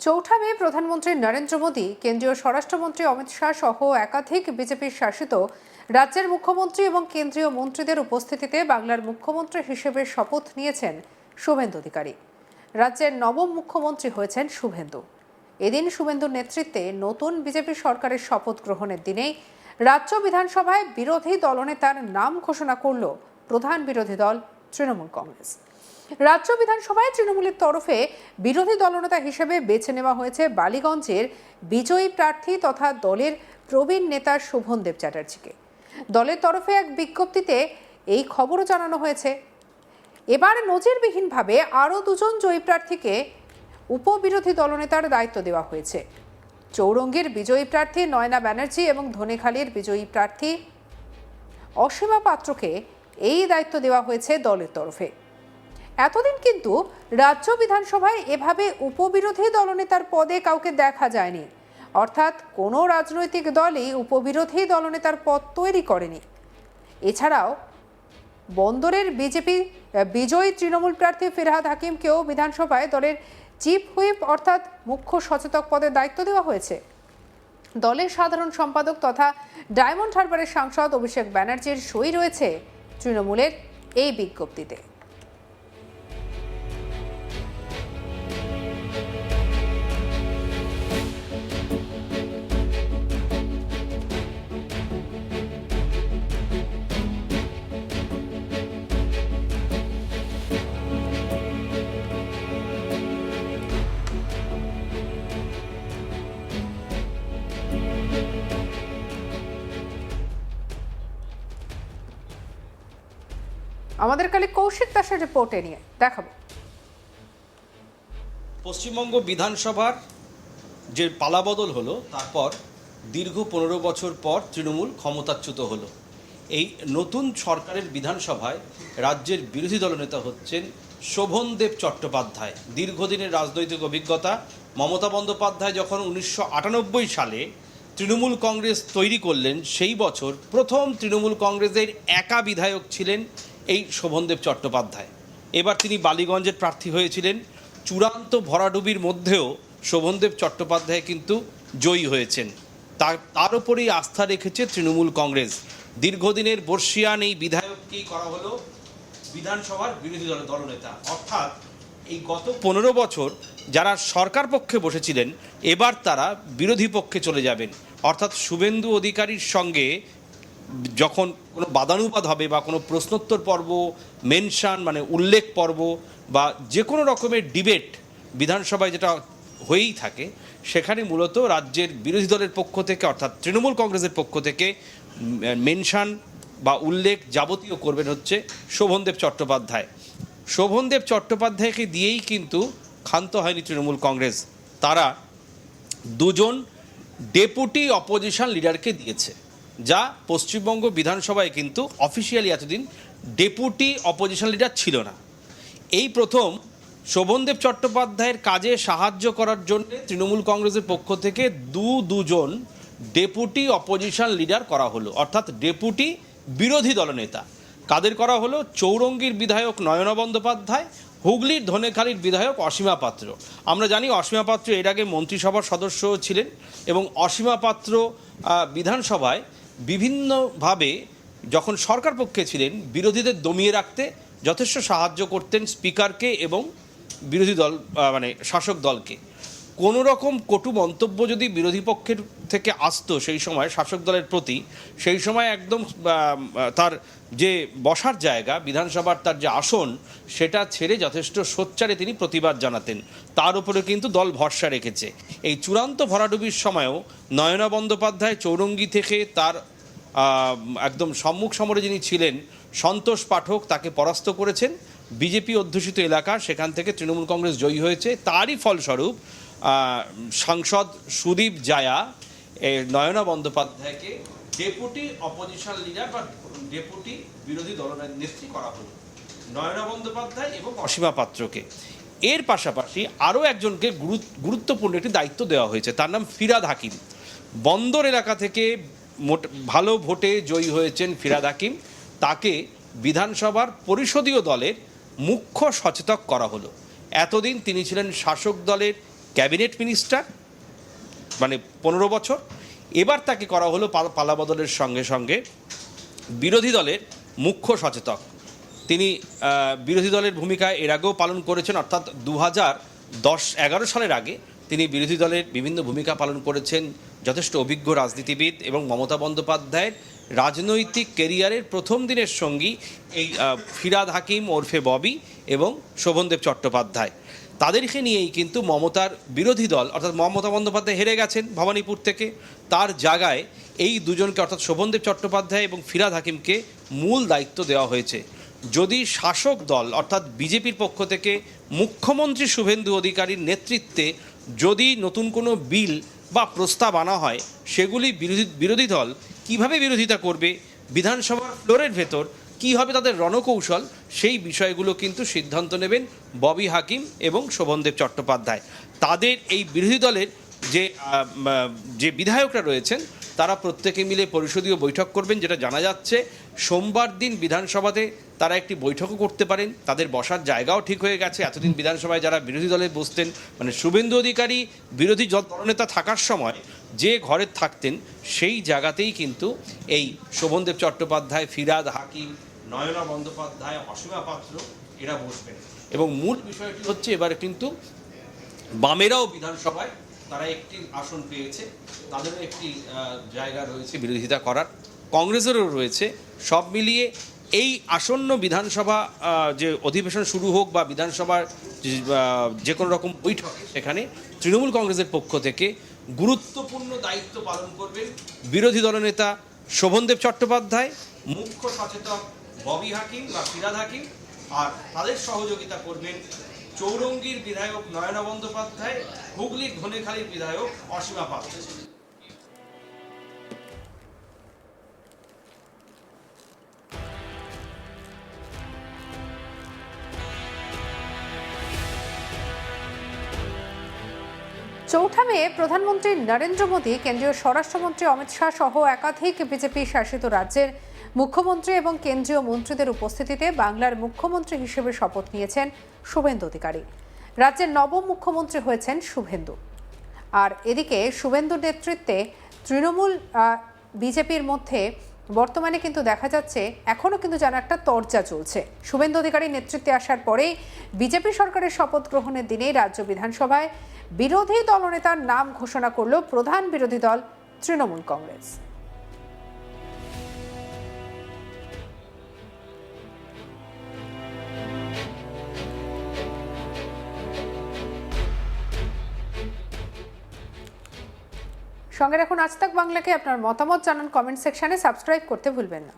চৌঠা মে প্রধানমন্ত্রী নরেন্দ্র মোদী, কেন্দ্রীয় স্বরাষ্ট্রমন্ত্রী অমিত শাহ সহ একাধিক বিজেপির শাসিত রাজ্যের মুখ্যমন্ত্রী এবং কেন্দ্রীয় মন্ত্রীদের উপস্থিতিতে বাংলার মুখ্যমন্ত্রী হিসেবে শপথ নিয়েছেন শুভেন্দু অধিকারী। রাজ্যের নবম মুখ্যমন্ত্রী হয়েছেন শুভেন্দু। এদিন শুভেন্দুর নেতৃত্বে নতুন বিজেপি সরকারের শপথ গ্রহণের দিনেই রাজ্য বিধানসভায় বিরোধী দলনেতার নাম ঘোষণা করল প্রধান বিরোধী দল তৃণমূল কংগ্রেস। রাজ্য বিধানসভায় তৃণমূলের তরফে বিরোধী দলনেতা হিসেবে বেছে নেওয়া হয়েছে বালিগঞ্জের বিজয়ী প্রার্থী তথা দলের প্রবীণ নেতা শোভনদেব চ্যাটার্জিকে। দলের তরফে এক বিজ্ঞপ্তিতে এই খবরও জানানো হয়েছে। এবার নজিরবিহীনভাবে আরও দুজন জয়ী প্রার্থীকে উপবিরোধী দলনেতার দায়িত্ব দেওয়া হয়েছে। চৌরঙ্গীর বিজয়ী প্রার্থী নয়না ব্যানার্জি এবং ধনেখালির বিজয়ী প্রার্থী অসীমা পাত্রকে এই দায়িত্ব দেওয়া হয়েছে দলের তরফে। এতদিন কিন্তু রাজ্য বিধানসভায় এভাবে উপবিরোধী দলনেতার পদে কাউকে দেখা যায়নি, অর্থাৎ কোনো রাজনৈতিক দলই উপবিরোধী দলনেতার পদ তৈরি করেনি। এছাড়াও বন্দরের বিজয়ী তৃণমূল প্রার্থী ফিরহাদ হাকিমকেও বিধানসভায় দলের চিফ হুইপ অর্থাৎ মুখ্য সচেতক পদে দায়িত্ব দেওয়া হয়েছে। দলের সাধারণ সম্পাদক তথা ডায়মন্ড হারবারের সাংসদ অভিষেক ব্যানার্জির সই রয়েছে তৃণমূলের এই বিজ্ঞপ্তিতে। আমাদের কালে কৌশিক দাসের রিপোর্টে নিয়ে দেখাবো। পশ্চিমবঙ্গ বিধানসভার যে পালাবদল হলো, তারপর দীর্ঘ 15 বছর পর তৃণমূল ক্ষমতাচ্যুত হলো। এই নতুন সরকারের বিধানসভায় রাজ্যের বিরোধী দলনেতা হচ্ছেন শোভনদেব চট্টোপাধ্যায়। দীর্ঘদিনের রাজনৈতিক অভিজ্ঞতা। মমতা বন্দ্যোপাধ্যায় যখন 1998 সালে তৃণমূল কংগ্রেস তৈরি করলেন, সেই বছর প্রথম তৃণমূল কংগ্রেসের একা বিধায়ক ছিলেন এই শোভনদেব চট্টোপাধ্যায়। এবার তিনি বালিগঞ্জের প্রার্থী হয়েছিলেন। চূড়ান্ত ভরাডুবির মধ্যেও শোভনদেব চট্টোপাধ্যায় কিন্তু জয়ী হয়েছেন। তার উপরেই আস্থা রেখেছে তৃণমূল কংগ্রেস। দীর্ঘদিনের বর্ষিয়ান এই বিধায়ককেই করা হলো বিধানসভার বিরোধী দলনেতা। অর্থাৎ এই গত 15 বছর যারা সরকার পক্ষে বসেছিলেন, এবার তারা বিরোধী পক্ষে চলে যাবেন। অর্থাৎ শুভেন্দু অধিকারীর সঙ্গে যখন কোনো বাদানুবাদ হবে বা কোনো প্রশ্নোত্তর পর্ব, মেনশন মানে উল্লেখ পর্ব বা যে কোনো রকমের ডিবেট বিধানসভায় যেটা হয়েই থাকে, সেখানে মূলত রাজ্যের বিরোধী দলের পক্ষ থেকে অর্থাৎ তৃণমূল কংগ্রেসের পক্ষ থেকে মেনশন বা উল্লেখ যাবতীয় করবেন হচ্ছে শোভনদেব চট্টোপাধ্যায়। শোভনদেব চট্টোপাধ্যায়কে দিয়েই কিন্তু ক্ষান্ত হয়নি তৃণমূল কংগ্রেস। তারা দুজন ডেপুটি অপোজিশন লিডারকে দিয়েছে, যা পশ্চিমবঙ্গ বিধানসভায় কিন্তু অফিসিয়ালি এতদিন ডেপুটি অপোজিশন লিডার ছিল না। এই প্রথম শোভনদেব চট্টোপাধ্যায়ের কাজে সাহায্য করার জন্য তৃণমূল কংগ্রেসের পক্ষ থেকে দুজন ডেপুটি অপোজিশন লিডার করা হলো, অর্থাৎ ডেপুটি বিরোধী দলনেতা। কাদের করা হলো? চৌরঙ্গীর বিধায়ক নয়না বন্দ্যোপাধ্যায়, হুগলির ধনেখালির বিধায়ক অসীমা পাত্র। আমরা জানি অসীমা পাত্র এর আগে মন্ত্রিসভার সদস্য ছিলেন এবং অসীমা পাত্র বিধানসভায় বিভিন্নভাবে যখন সরকার পক্ষে ছিলেন বিরোধীদের দমিয়ে রাখতে যথেষ্ট সাহায্য করতেন স্পিকারকে এবং বিরোধী দল মানে শাসক দলকে। কোনো রকম কটু মন্তব্য যদি বিরোধী পক্ষের থেকে আসতো সেই সময় শাসক দলের প্রতি, সেই সময় একদম তার যে বসার জায়গা বিধানসভার তার যে আসন, সেটা ছেড়ে যথেষ্ট সোচ্চারে তিনি প্রতিবাদ জানাতেন। তার উপরে কিন্তু দল ভরসা রেখেছে। এই চূড়ান্ত ভরাডুবির সময়ও নয়না বন্দ্যোপাধ্যায় চৌরঙ্গি থেকে তার একদম সম্মুখ সমরে যিনি ছিলেন সন্তোষ পাঠক, তাকে পরাস্ত করেছেন। বিজেপি অধ্যুষিত এলাকা, সেখান থেকে তৃণমূল কংগ্রেস জয়ী হয়েছে। তারই ফলস্বরূপ সাংসদ সুদীপ জায়া নয়না বন্দ্যোপাধ্যায়কে ডেপুটি অপোজিশন লিডার বা ডেপুটি বিরোধী দলনেত্রী করা হলো, নয়না বন্দ্যোপাধ্যায় এবং অসীমা পাত্রকে। এর পাশাপাশি আরও একজনকে গুরুত্বপূর্ণ একটি দায়িত্ব দেওয়া হয়েছে, তার নাম ফিরহাদ হাকিম। বন্দর এলাকা থেকে ভালো ভোটে জয়ী হয়েছেন ফিরহাদ হাকিম। তাকে বিধানসভার পরিষদীয় দলের মুখ্য সচেতক করা হলো। এতদিন তিনি ছিলেন শাসক দলের ক্যাবিনেট মিনিস্টার, মানে 15 বছর। এবার তাকে করা হলো পালাবদলের সঙ্গে সঙ্গে বিরোধী দলের মুখ্য সচেতক। তিনি বিরোধী দলের ভূমিকা এর আগেও পালন করেছেন, অর্থাৎ 2010-11 সালের আগে তিনি বিরোধী দলের বিভিন্ন ভূমিকা পালন করেছেন। যথেষ্ট অভিজ্ঞ রাজনীতিবিদ এবং মমতা বন্দ্যোপাধ্যায়ের রাজনৈতিক কেরিয়ারের প্রথম দিনের সঙ্গী এই ফিরহাদ হাকিম ওরফে ববি এবং শোভনদেব চট্টোপাধ্যায়। তাদেরকে নিয়েই কিন্তু মমতার বিরোধী দল, অর্থাৎ মমতা বন্দ্যোপাধ্যায় হেরে গেছেন ভবানীপুর থেকে, তার জায়গায় এই দুজনকে অর্থাৎ শোভনদেব চট্টোপাধ্যায় এবং ফিরহাদ হাকিমকে মূল দায়িত্ব দেওয়া হয়েছে। যদি শাসক দল অর্থাৎ বিজেপির পক্ষ থেকে মুখ্যমন্ত্রী শুভেন্দু অধিকারীর নেতৃত্বে যদি নতুন কোনো বিল বা প্রস্তাব আনা হয়, সেগুলি বিরোধী দল কিভাবে বিরোধিতা করবে, বিধানসভার ফ্লোরের ভেতর কী হবে তাদের রণকৌশল, সেই বিষয়গুলো কিন্তু সিদ্ধান্ত নেবেন ববি হাকিম এবং শোভনদেব চট্টোপাধ্যায়। তাদের এই বিরোধী দলের যে বিধায়করা রয়েছেন তারা প্রত্যেকে মিলে পরিষদীয় বৈঠক করবেন, যেটা জানা যাচ্ছে সোমবার দিন বিধানসভাতে তারা একটি বৈঠকও করতে পারেন। তাদের বসার জায়গাও ঠিক হয়ে গেছে। এতদিন বিধানসভায় যারা বিরোধী দলে বসতেন, মানে শুভেন্দু অধিকারী বিরোধী দলনেতা থাকার সময় যে ঘরে থাকতেন সেই জায়গাতেই কিন্তু এই শোভনদেব চট্টোপাধ্যায়, ফিরহাদ হাকিম, নয়না বন্দ্যোপাধ্যায়, অসীমা পাত্র এরা বসবেন। এবং মূল বিষয়টি হচ্ছে এবারে কিন্তু বামেরাও বিধানসভায় তারা একটি আসন পেয়েছে, তাদেরও একটি জায়গা রয়েছে বিরোধিতা করার, কংগ্রেসেরও রয়েছে। সব মিলিয়ে এই আসন্ন বিধানসভা যে অধিবেশন শুরু হোক বা বিধানসভার যে কোনো রকম বৈঠক, সেখানে তৃণমূল কংগ্রেসের পক্ষ থেকে গুরুত্বপূর্ণ দায়িত্ব পালন করবেন বিরোধী দলনেতা শোভনদেব চট্টোপাধ্যায়, মুখ্য সচেতক ববি হাকিম বা ফিরহাদ হাকিম, আর তাদের সহযোগিতা করবেন চৌরঙ্গীর বিধায়ক নয়না বন্দ্যোপাধ্যায়, হুগলির ধনেখালির বিধায়ক অসীমা পাত্র। চৌঠা মে প্রধানমন্ত্রী নরেন্দ্র মোদী, কেন্দ্রীয় স্বরাষ্ট্রমন্ত্রী অমিত শাহ সহ একাধিক বিজেপি শাসিত রাজ্যের মুখ্যমন্ত্রী এবং কেন্দ্রীয় মন্ত্রীদের উপস্থিতিতে বাংলার মুখ্যমন্ত্রী হিসেবে শপথ নিয়েছেন শুভেন্দু অধিকারী। রাজ্যের নবম মুখ্যমন্ত্রী হয়েছেন শুভেন্দু। আর এদিকে শুভেন্দুর নেতৃত্বে তৃণমূল বিজেপির মধ্যে বর্তমানে কিন্তু দেখা যাচ্ছে এখনও কিন্তু যেন একটা তরজা চলছে। শুভেন্দু অধিকারীর নেতৃত্বে আসার পরেই বিজেপি সরকারের শপথ গ্রহণের দিনেই রাজ্য বিধানসভায় বিরোধী দলনেতার নাম ঘোষণা করল প্রধান বিরোধী দল তৃণমূল কংগ্রেস। সঙ্গে রাখুন আজ তাক বাংলাকে। আপনার মতামত জানান কমেন্ট সেকশনে, সাবস্ক্রাইব করতে ভুলবেন না।